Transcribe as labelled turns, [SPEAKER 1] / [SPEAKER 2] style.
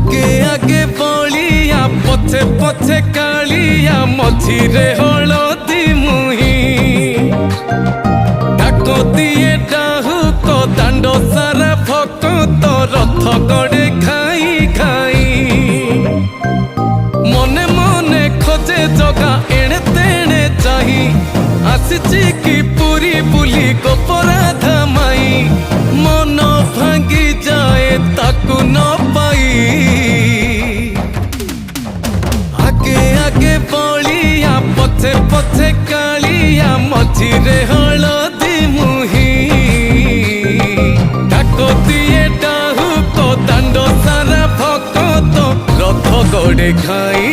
[SPEAKER 1] आगे आगे बलिया पछे पछे कालिया मझिरे हलदी मुही डाक दिए डाहुक दांड सारा भक्त रथ गड़े खाई खाई मने मने खोजे जगा एणे तेणे चाही आसिची कि पुरी बुली गोपराधा माई मन भांगी जाए ताकू न पाई आगे आगे बलिया पछे पछे कालिया मझिरे हलदी मुही डाक दिए डाहुक दांड सारा भक्त रथ गड़े खाई